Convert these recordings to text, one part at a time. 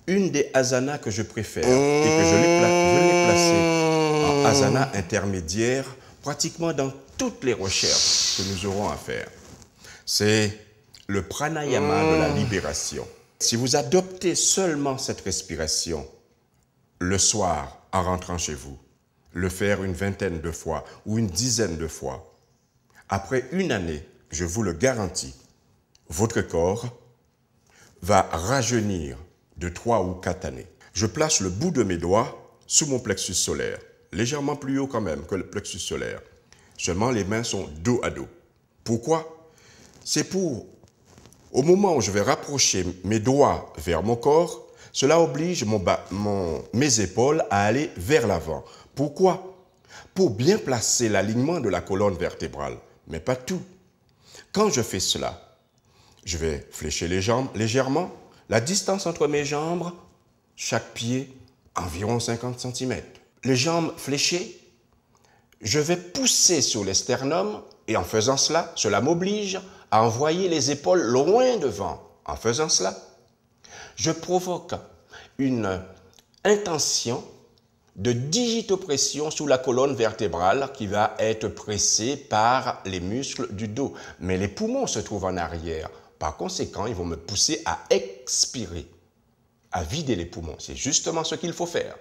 une des asanas que je préfère et que je l'ai placée en asana intermédiaire pratiquement dans toutes les recherches que nous aurons à faire. C'est le pranayama de la libération. Si vous adoptez seulement cette respiration le soir en rentrant chez vous, le faire une vingtaine de fois ou une dizaine de fois, après une année, je vous le garantis, votre corps va rajeunir de 3 ou 4 années. Je place le bout de mes doigts sous mon plexus solaire, légèrement plus haut quand même que le plexus solaire. Seulement les mains sont dos à dos. Pourquoi? C'est pour, au moment où je vais rapprocher mes doigts vers mon corps, cela oblige mes épaules à aller vers l'avant. Pourquoi? Pour bien placer l'alignement de la colonne vertébrale, mais pas tout. Quand je fais cela, je vais fléchir les jambes légèrement. La distance entre mes jambes, chaque pied, environ 50 cm. Les jambes fléchées, je vais pousser sur le sternum et en faisant cela, cela m'oblige à envoyer les épaules loin devant. En faisant cela, je provoque une intention de digitopression sous la colonne vertébrale qui va être pressée par les muscles du dos. Mais les poumons se trouvent en arrière. Par conséquent, ils vont me pousser à expirer, à vider les poumons. C'est justement ce qu'il faut faire.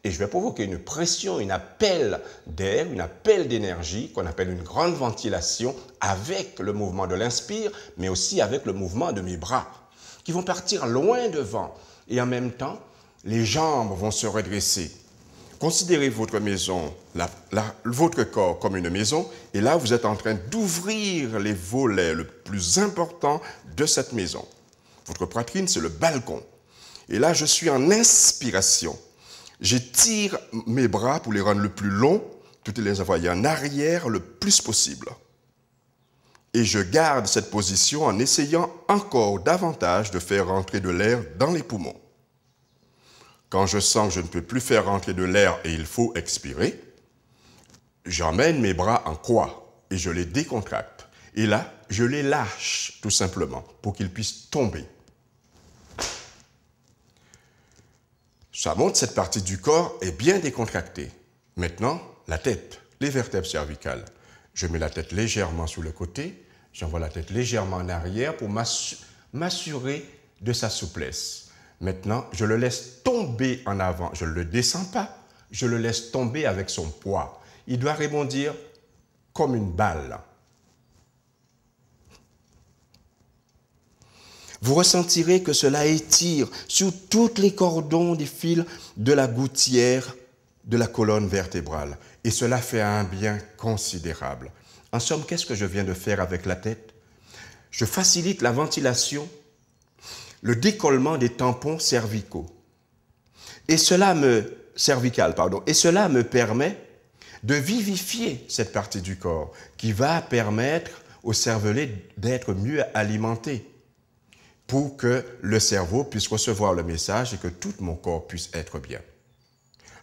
Et je vais provoquer une pression, un appel d'air, un appel d'énergie qu'on appelle une grande ventilation avec le mouvement de l'inspire, mais aussi avec le mouvement de mes bras qui vont partir loin devant. Et en même temps, les jambes vont se redresser. Considérez votre maison, votre corps comme une maison, et là, vous êtes en train d'ouvrir les volets le plus important de cette maison. Votre poitrine, c'est le balcon. Et là, je suis en inspiration. J'étire mes bras pour les rendre le plus longs, tout les envoyer en arrière le plus possible. Et je garde cette position en essayant encore davantage de faire rentrer de l'air dans les poumons. Quand je sens que je ne peux plus faire rentrer de l'air et il faut expirer, j'emmène mes bras en croix et je les décontracte. Et là, je les lâche tout simplement pour qu'ils puissent tomber. Ça montre cette partie du corps est bien décontractée. Maintenant, la tête, les vertèbres cervicales. Je mets la tête légèrement sur le côté, j'envoie la tête légèrement en arrière pour m'assurer de sa souplesse. Maintenant, je le laisse tomber en avant. Je ne le descends pas, je le laisse tomber avec son poids. Il doit rebondir comme une balle. Vous ressentirez que cela étire sur tous les cordons des fils de la gouttière de la colonne vertébrale. Et cela fait un bien considérable. En somme, qu'est-ce que je viens de faire avec la tête? Je facilite la ventilation, le décollement des tampons cervicaux. Et cela me permet de vivifier cette partie du corps qui va permettre au cervelet d'être mieux alimenté pour que le cerveau puisse recevoir le message et que tout mon corps puisse être bien.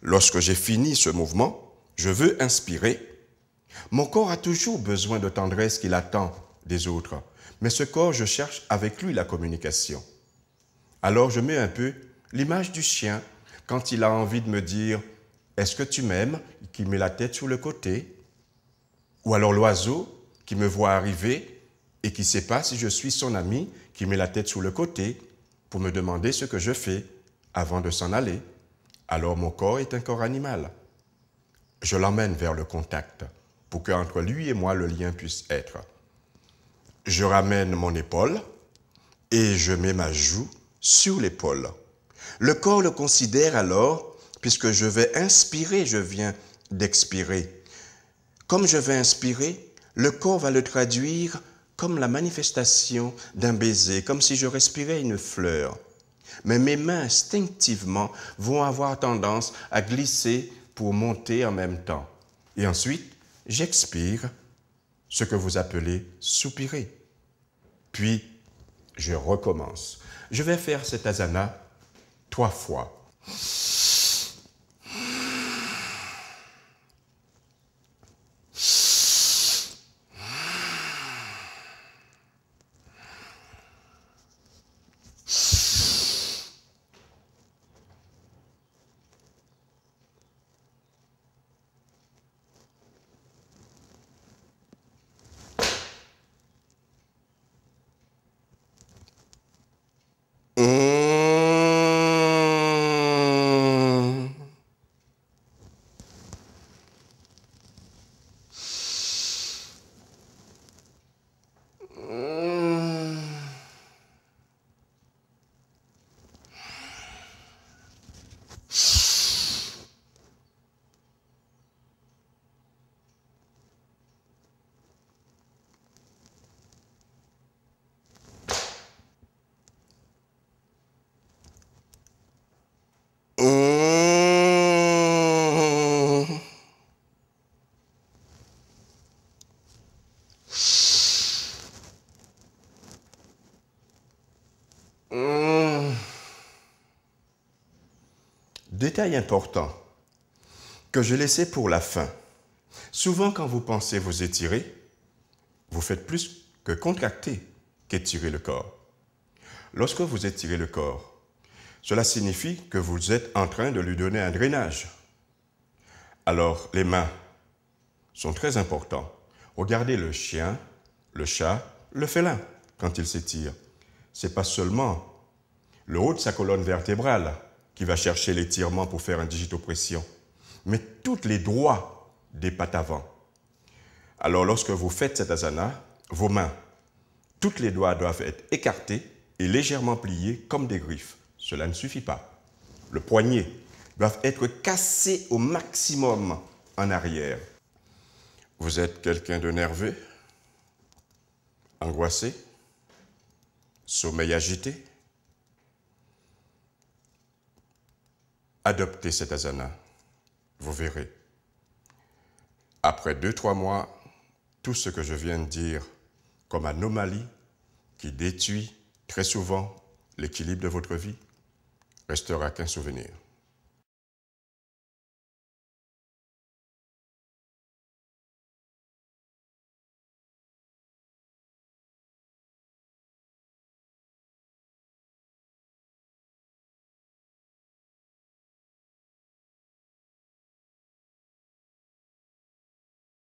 Lorsque j'ai fini ce mouvement, je veux inspirer. Mon corps a toujours besoin de tendresse qu'il attend des autres. Mais ce corps, je cherche avec lui la communication. Alors je mets un peu l'image du chien quand il a envie de me dire « Est-ce que tu m'aimes ?» qui met la tête sur le côté. Ou alors l'oiseau qui me voit arriver et qui ne sait pas si je suis son ami, qui met la tête sur le côté pour me demander ce que je fais avant de s'en aller. Alors mon corps est un corps animal. Je l'emmène vers le contact pour qu'entre lui et moi, le lien puisse être. Je ramène mon épaule et je mets ma joue sur l'épaule. Le corps le considère alors, puisque je vais inspirer, je viens d'expirer. Comme je vais inspirer, le corps va le traduire comme la manifestation d'un baiser, comme si je respirais une fleur. Mais mes mains, instinctivement, vont avoir tendance à glisser pour monter en même temps. Et ensuite, j'expire, ce que vous appelez soupirer. Puis, je recommence. Je vais faire cet asana 3 fois. Détail important que je laissais pour la fin. Souvent, quand vous pensez vous étirer, vous faites plus que contracter qu'étirer le corps. Lorsque vous étirez le corps, cela signifie que vous êtes en train de lui donner un drainage. Alors, les mains sont très importants. Regardez le chien, le chat, le félin, quand il s'étire. Ce n'est pas seulement le haut de sa colonne vertébrale qui va chercher l'étirement pour faire une digitopression, mais tous les droits des pattes avant. Alors, lorsque vous faites cette asana, vos mains, tous les doigts doivent être écartés et légèrement pliés comme des griffes. Cela ne suffit pas. Le poignet doit être cassé au maximum en arrière. Vous êtes quelqu'un de nerveux, angoissé, sommeil agité. Adoptez cette asana, vous verrez. Après 2-3 mois, tout ce que je viens de dire comme anomalie qui détruit très souvent l'équilibre de votre vie restera qu'un souvenir.